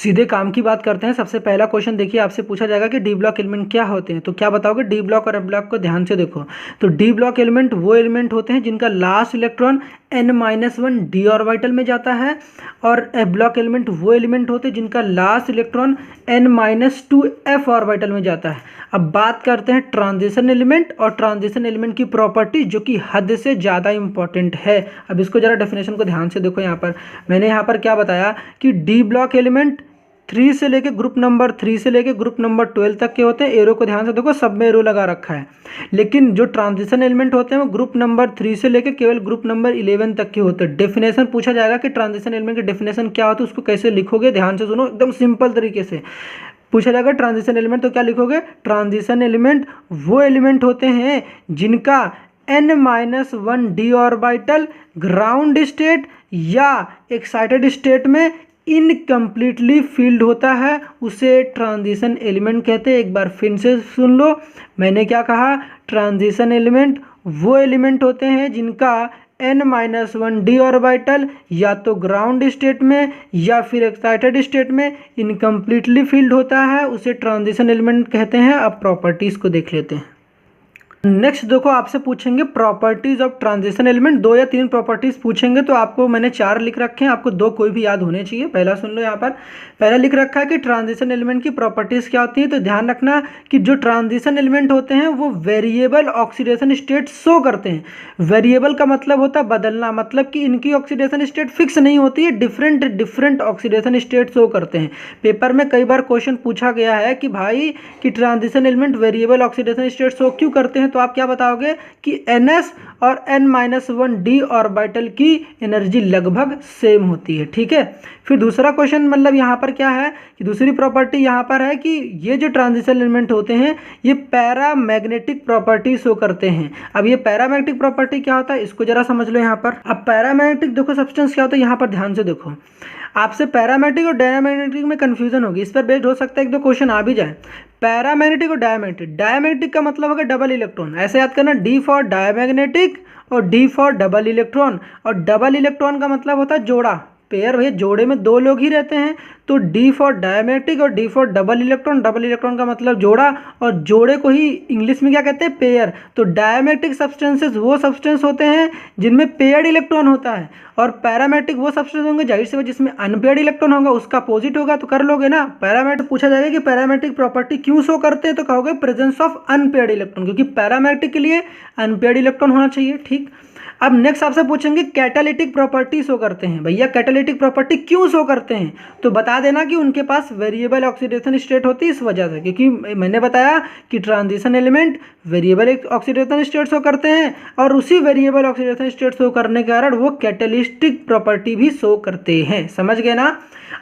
सीधे काम की बात करते हैं। सबसे पहला क्वेश्चन देखिए, आपसे पूछा जाएगा कि डी ब्लॉक एलिमेंट क्या होते हैं, तो क्या बताओगे? डी ब्लॉक और एफ ब्लॉक को ध्यान से देखो। तो डी ब्लॉक एलिमेंट वो एलिमेंट होते हैं जिनका last electron n-1 D orbital में जाता है, और एफ ब्लॉक एलिमेंट वो एलिमेंट होते हैं जिनका last electron n-2 F orbital में जाता है। अब बात करते हैं ट्रांजिशन एलिमेंट और ट्रांजिशन एलिमेंट की प्रॉपर्टी, जो कि हद से ज़्यादा इंपॉर्टेंट है। अब इसको जरा डेफिनेशन को ध्यान से देखो। यहाँ पर मैंने यहाँ पर क्या बताया कि डी ब्लॉक एलिमेंट 3 से लेके ग्रुप नंबर 3 से लेके ग्रुप नंबर 12 तक के होते हैं। एरो को ध्यान से देखो, सब में एरो लगा रखा है। लेकिन जो ट्रांजिशन एलिमेंट होते हैं वो ग्रुप नंबर 3 से लेके केवल ग्रुप नंबर 11 तक के होते हैं। डेफिनेशन पूछा जाएगा कि ट्रांजिशन एलिमेंट की डेफिनेशन क्या होती है, उसको कैसे लिखोगे, ध्यान से सुनो, एकदम सिंपल तरीके से पूछा जाएगा ट्रांजिशन एलिमेंट, तो क्या लिखोगे? ट्रांजिशन एलिमेंट वो एलिमेंट होते हैं जिनका n-1 D orbital ground state या एक्साइटेड स्टेट में इनकम्प्लीटली फील्ड होता है, उसे ट्रांजिशन एलिमेंट कहते हैं। एक बार फिर से सुन लो, मैंने क्या कहा? ट्रांजिशन एलिमेंट वो एलिमेंट होते हैं जिनका n-1 डी ऑर्बिटल या तो ग्राउंड स्टेट में या फिर एक्साइटेड स्टेट में इनकम्प्लीटली फील्ड होता है, उसे ट्रांजिशन एलिमेंट कहते हैं। अब प्रॉपर्टीज को देख लेते हैं। नेक्स्ट देखो, आपसे पूछेंगे प्रॉपर्टीज ऑफ ट्रांजिशन एलिमेंट। 2 या 3 प्रॉपर्टीज पूछेंगे, तो आपको मैंने 4 लिख रखे हैं, आपको 2 कोई भी याद होने चाहिए। पहला सुन लो, यहाँ पर पहला लिख रखा है कि ट्रांजिशन एलिमेंट की प्रॉपर्टीज क्या होती है। तो ध्यान रखना कि जो ट्रांजिशन एलिमेंट होते हैं वो वेरिएबल ऑक्सीडेशन स्टेट शो करते हैं। वेरिएबल का मतलब होता है बदलना, मतलब कि इनकी ऑक्सीडेशन स्टेट फिक्स नहीं होती है, डिफरेंट ऑक्सीडेशन स्टेट शो करते हैं। पेपर में कई बार क्वेश्चन पूछा गया है कि भाई कि transition element variable oxidation state show क्यों करते हैं, तो आप क्या बताओगे कि ns और n-1 डी ऑर्बिटल की एनर्जी लगभग सेम होती है। ठीक है, फिर दूसरा क्वेश्चन मतलब यहाँ पर क्या है कि दूसरी प्रॉपर्टी यहाँ पर है कि ये जो ट्रांजिशन एलिमेंट होते हैं ये पैरामैग्नेटिक प्रॉपर्टी शो करते हैं। अब ये पैरामैग्नेटिक प्रॉपर्टी क्या होता है, इसको जरा समझ लो। यहाँ पर अब पैरामैग्नेटिक देखो सब्सटेंस क्या होता है, यहाँ पर ध्यान से देखो। आपसे पैरामैग्नेटिक और डायमैग्नेटिक में कंफ्यूजन होगी, इस पर बेस्ड हो सकता है 1-2 क्वेश्चन आ भी जाए। पैरामैग्नेटिक और डायमैग्नेटिक, डायमैग्नेटिक का मतलब होगा डबल इलेक्ट्रॉन, ऐसे याद करना, डी फॉर डायमैग्नेटिक और डी फॉर डबल इलेक्ट्रॉन। और डबल इलेक्ट्रॉन का मतलब होता है जोड़ा, पेयर। भैया जोड़े में 2 लोग ही रहते हैं, तो डी फॉर डायमैग्नेटिक और D for double electron. Double electron का मतलब जोड़ा, और जोड़े को ही इंग्लिश में क्या कहते हैं? पेयर। तो डायमैग्नेटिक सब्सटेंसेस वो सब्सटेंस होते हैं जिनमें पेयर्ड इलेक्ट्रॉन होता है, और पैरामैग्नेटिक वो सब्सटेंस होंगे जाहिर से जिसमें अनपेयर्ड इलेक्ट्रॉन होगा, उसका अपोजिट होगा। तो कर लोगे ना। पैरामैग्नेटिक पूछा जाएगा कि पैरामैग्नेटिक प्रॉपर्टी क्यों शो करते हैं, तो कहोगे प्रेजेंस ऑफ अनपेयर्ड इलेक्ट्रॉन, क्योंकि पैरामैग्नेटिक के लिए अनपेयर्ड इलेक्ट्रॉन होना चाहिए। ठीक, अब नेक्स्ट आपसे पूछेंगे कैटालिटिक प्रॉपर्टी शो करते हैं। भैया कैटालिटिक प्रॉपर्टी क्यों शो करते हैं, तो बता देना कि उनके पास वेरिएबल ऑक्सीडेशन स्टेट होती है, इस वजह से, क्योंकि मैंने बताया कि transition element variable oxidation state show करते हैं, और उसी वेरिएबल ऑक्सीडेशन स्टेट शो करने के कारण वो कैटालिस्टिक प्रॉपर्टी भी शो करते हैं। समझ गए ना।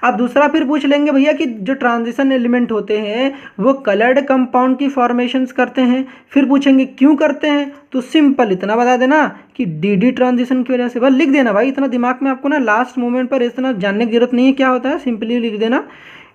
अब दूसरा फिर पूछ लेंगे भैया कि जो ट्रांजिशन एलिमेंट होते हैं वो कलर्ड कंपाउंड की फॉर्मेशंस करते हैं। फिर पूछेंगे क्यों करते हैं, तो सिंपल इतना बता देना कि डी ट्रांजिशन की वजह से। बस लिख देना भाई, इतना दिमाग में आपको ना लास्ट मोमेंट पर इतना जानने की जरूरत नहीं है क्या होता है, सिंपली लिख देना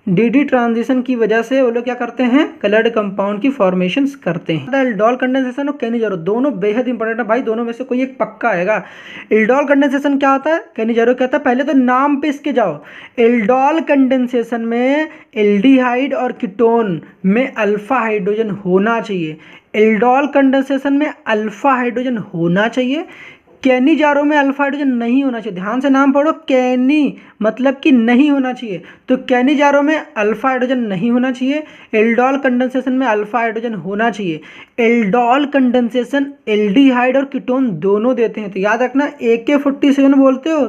डी ट्रांजिशन की वजह से वो लोग क्या करते हैं, कलर्ड कंपाउंड की फॉर्मेशंस करते हैं। एल्डोल कंडेंसेशन और कैनिजारो दोनों बेहद इंपॉर्टेंट है भाई, दोनों में से कोई एक पक्का आएगा। एल्डोल कंडेंसेशन क्या होता है, कैनिजारो क्या होता है, पहले तो नाम पे इसके जाओ। एल्डोल कंडेंसेशन में एल्डिहाइड और कीटोन में अल्फा हाइड्रोजन होना चाहिए। एल्डोल कंडेंसेशन में अल्फा हाइड्रोजन होना चाहिए, कैनिजारो में अल्फा हाइड्रोजन नहीं होना चाहिए। ध्यान से नाम पढ़ो, कैनी मतलब कि नहीं होना चाहिए, तो कैनिजारो में अल्फा हाइड्रोजन नहीं होना चाहिए। एल्डोल कंडेंसेशन में अल्फा हाइड्रोजन होना चाहिए। एल्डोल कंडेंसेशन एल्डिहाइड और कीटोन दोनों देते हैं, तो याद रखना AK47 बोलते हो,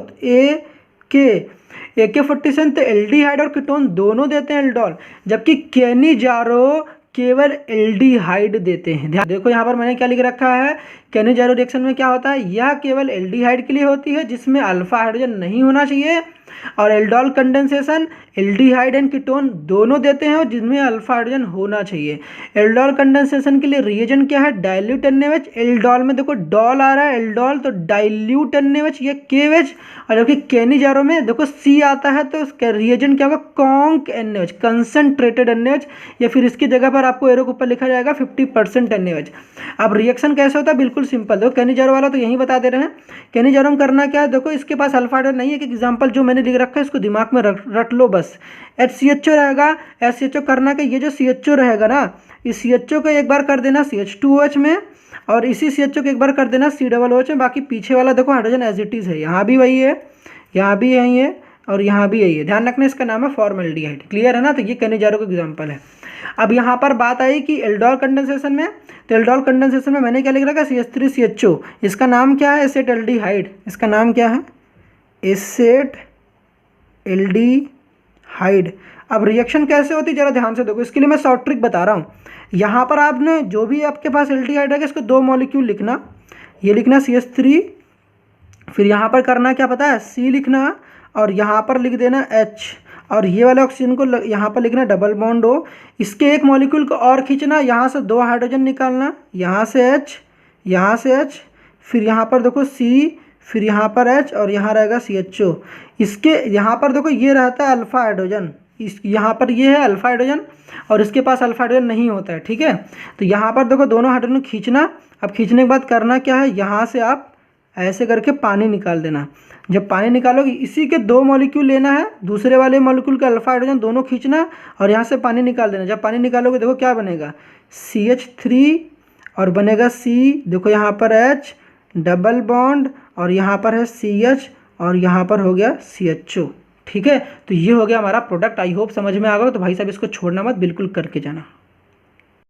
AK47 तो एल्डिहाइड और कीटोन दोनों देते हैं एल्डोल, जबकि कैनिजारो केवल एल्डिहाइड देते हैं। ध्यान देखो यहाँ पर मैंने क्या लिख रखा है, कैनिजारो रिएक्शन में क्या होता है, यह केवल एल्डिहाइड के लिए होती है जिसमें अल्फा हाइड्रोजन नहीं होना चाहिए, और aldol condensation aldehyde and ketone दोनों देते हैं और जिसमें अल्फा हाइड्रोजन होना चाहिए। एल्डोल कंडेंसेशन के लिए रिएजेंट क्या है, डाइल्यूट NaOH। एल्डोल में देखो डॉल आ रहा है, एल्डोल तो डाइल्यूट NaOH, ये KOH। और जबकि कैनिजारो में देखो C आता है, तो उसका रिएजेंट क्या होगा, कॉन्क NaOH, कंसनट्रेटेड NaOH, या फिर इसकी जगह पर आपको एरो के ऊपर लिखा जाएगा 50% NaOH। अब रिएक्शन कैसे होता है, बिल्कुल सिंपल। देखो कैनिजारो वाला तो यही बता दे रहे हैं। कैनिजारो में करना क्या है, देखो इसके पास अल्फा हाइड्रोजन नहीं है। एक एग्जाम्पल जो मैंने लिख रखा है, इसको दिमाग में रट लो बस। HCHO रहेगा, HCHO करना कि ये जो CHO रहेगा ना, इस CHO को एक बार कर देना CH2OH में, और इसी CHO को एक बार कर देना COOH में। बाकी पीछे वाला देखो हाइड्रोजन एज इट इज़ है, यहाँ भी वही है, यहाँ भी यही है, और यहाँ भी यही है। ध्यान रखना इसका नाम है फॉर्मेल्डिहाइड। क्लियर है ना? तो ये केनिजारो का एग्जाम्पल है। अब यहाँ पर बात आई कि एल्डोल कंडेंसेशन में, तो एल्डोल कंडेंसेशन में मैंने क्या लिख रखा है, CH3CHO, इसका नाम क्या है, एसेटल्डिहाइड। इसका नाम क्या है, एसेटल्डिहाइड। अब रिएक्शन कैसे होती है जरा ध्यान से देखो, इसके लिए मैं शॉर्ट ट्रिक बता रहा हूँ। यहाँ पर आपने जो भी आपके पास एल्डिहाइड है इसको 2 मॉलिक्यूल लिखना, ये लिखना CH3, फिर यहाँ पर करना क्या पता है, C लिखना, और यहाँ पर लिख देना H, और ये वाले ऑक्सीजन को यहाँ पर लिखना डबल बॉन्ड O। इसके एक मॉलिक्यूल को और खींचना, यहाँ से 2 हाइड्रोजन निकालना, यहाँ से H, यहाँ से H, फिर यहाँ पर देखो C, फिर यहाँ पर H, और यहाँ रहेगा CHO। इसके यहाँ पर देखो ये रहता है अल्फा हाइड्रोजन, इस यहाँ पर ये है अल्फा हाइड्रोजन, और इसके पास अल्फा हाइड्रोजन नहीं होता है। ठीक है, तो यहाँ पर देखो दोनों हाइड्रोजन खींचना। अब खींचने के बाद करना क्या है, यहाँ से आप ऐसे करके पानी निकाल देना। जब पानी निकालोगे इसी के 2 मॉलिक्यूल लेना है, दूसरे वाले मॉलिक्यूल का अल्फा हाइड्रोजन दोनों खींचना, और यहाँ से पानी निकाल देना। जब पानी निकालोगे देखो क्या बनेगा, CH3, और बनेगा C, देखो यहाँ पर H डबल बॉन्ड, और यहाँ पर है CH, और यहाँ पर हो गया CHO। ठीक है, तो ये हो गया हमारा प्रोडक्ट। आई होप समझ में आ गया। तो भाई साहब इसको छोड़ना मत, बिल्कुल करके जाना।